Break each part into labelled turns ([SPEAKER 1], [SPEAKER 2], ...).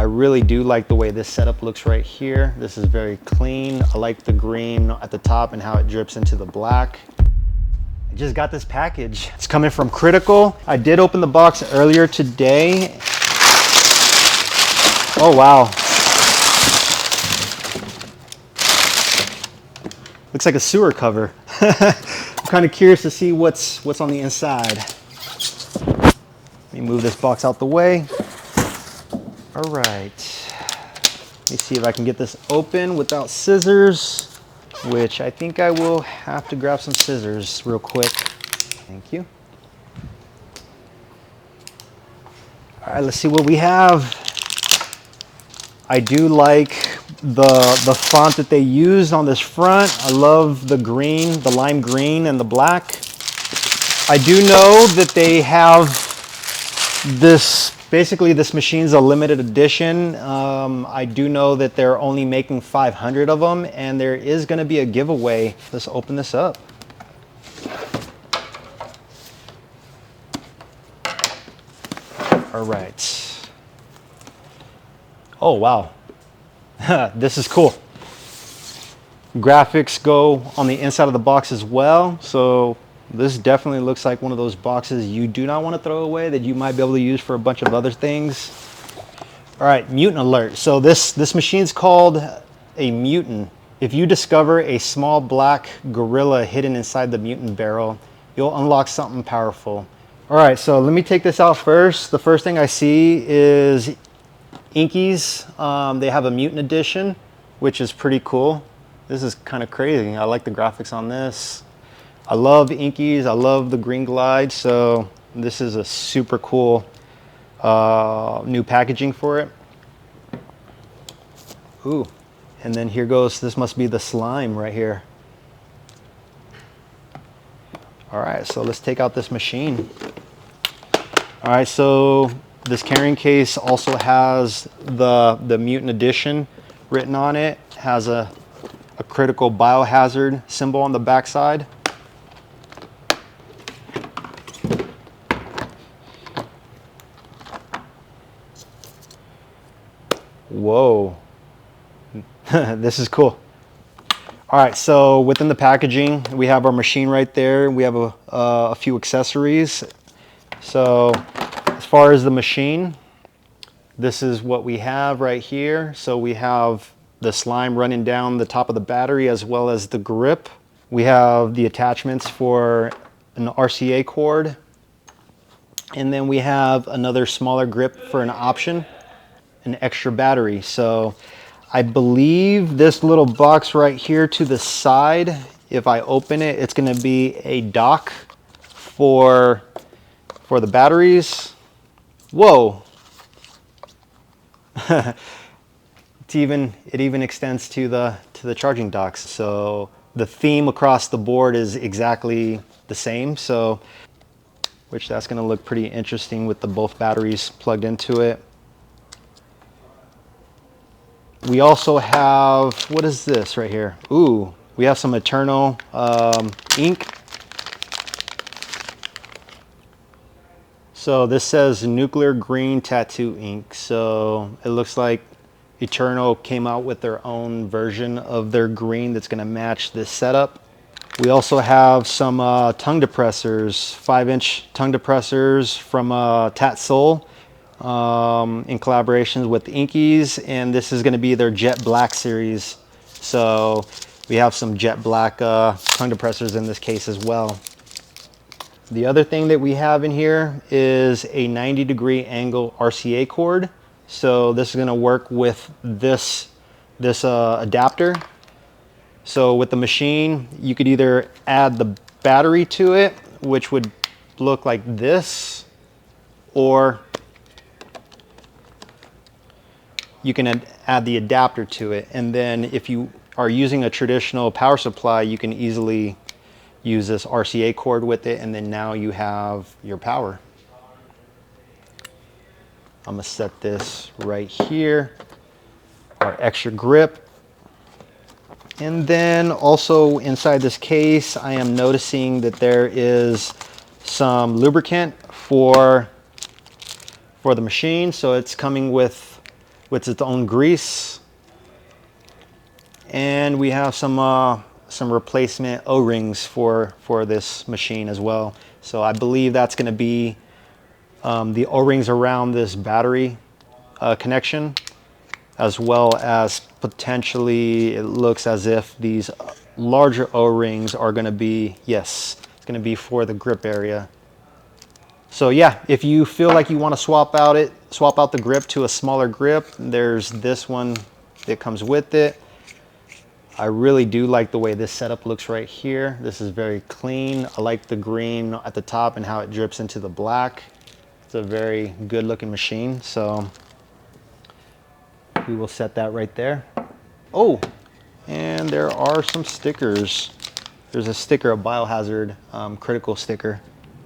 [SPEAKER 1] really do like the way this setup looks right here. This is very clean. I like the green at the top and how it drips into the black. I just got this package. It's coming from Critical. I did open the box earlier today. Oh wow. Looks like a sewer cover. I'm kind of curious to see what's on the inside. Let me move this box out the way. All right. Let me see if I can get this open without scissors, which I think I will have to grab some scissors real quick. Thank you. All right, let's see what we have. I do like the font that they used on this front. I love the green, the lime green and the black. I do know that they have this, basically this machine's a limited edition. I do know that they're only making 500 of them and there is gonna be a giveaway. Let's open this up. All right. Oh, wow. This is cool. Graphics go on the inside of the box as well. So this definitely looks like one of those boxes you do not want to throw away that you might be able to use for a bunch of other things. All right, mutant alert. So this machine's called a mutant. If you discover a small black gorilla hidden inside the mutant barrel, you'll unlock something powerful. All right, so let me take this out first. The first thing I see is Inkeeze. They have a Mutant Edition, which is pretty cool. This is kind of crazy. I like the graphics on this. I love Inkeeze. I love the green glide. So this is a super cool new packaging for it. Ooh, and then here goes, this must be the slime right here. All right, so let's take out this machine. All right, so this carrying case also has the Mutant Edition written on it. Has a critical biohazard symbol on the backside. Whoa, this is cool. All right, so within the packaging, we have our machine right there. We have a few accessories. So as far as the machine, this is what we have right here. So we have the slime running down the top of the battery as well as the grip. We have the attachments for an RCA cord. And then we have another smaller grip for an option, an extra battery. So I believe this little box right here to the side, if I open it, it's gonna be a dock for the batteries. Whoa. It even extends to the charging docks. So the theme across the board is exactly the same. So, which that's gonna look pretty interesting with the both batteries plugged into it. We also have, what is this right here? Ooh, we have some Eternal ink. So this says nuclear green tattoo ink. So it looks like Eternal came out with their own version of their green that's gonna match this setup. We also have some tongue depressors, 5-inch tongue depressors from Tat Soul in collaborations with Inkeeze, and this is gonna be their Jet Black series. So we have some Jet Black tongue depressors in this case as well. The other thing that we have in here is a 90-degree angle RCA cord. So this is gonna work with this adapter. So with the machine, you could either add the battery to it, which would look like this, or you can add the adapter to it. And then if you are using a traditional power supply, you can easily use this RCA cord with it, and then now you have your power. I'm gonna set this right here, our extra grip. And then also inside this case, I am noticing that there is some lubricant for the machine. So it's coming with with its own grease. And we have some replacement O-rings for this machine as well. So I believe that's going to be the O-rings around this battery connection, as well as potentially it looks as if these larger O-rings are going to be, yes, it's going to be for the grip area. So yeah, if you feel like you want to swap out the grip to a smaller grip, there's this one that comes with it. I really do like the way this setup looks right here. This is very clean. I like the green at the top and how it drips into the black. It's a very good looking machine. So we will set that right there. Oh, and there are some stickers. There's a sticker, a biohazard critical sticker.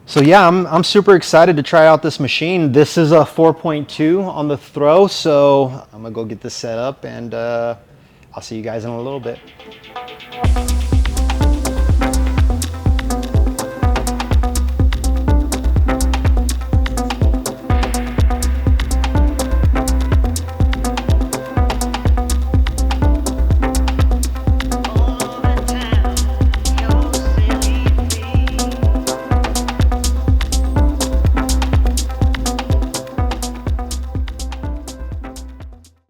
[SPEAKER 1] So yeah, I'm super excited to try out this machine. This is a 4.2 on the throw, so I'm gonna go get this set up, and I'll see you guys in a little bit.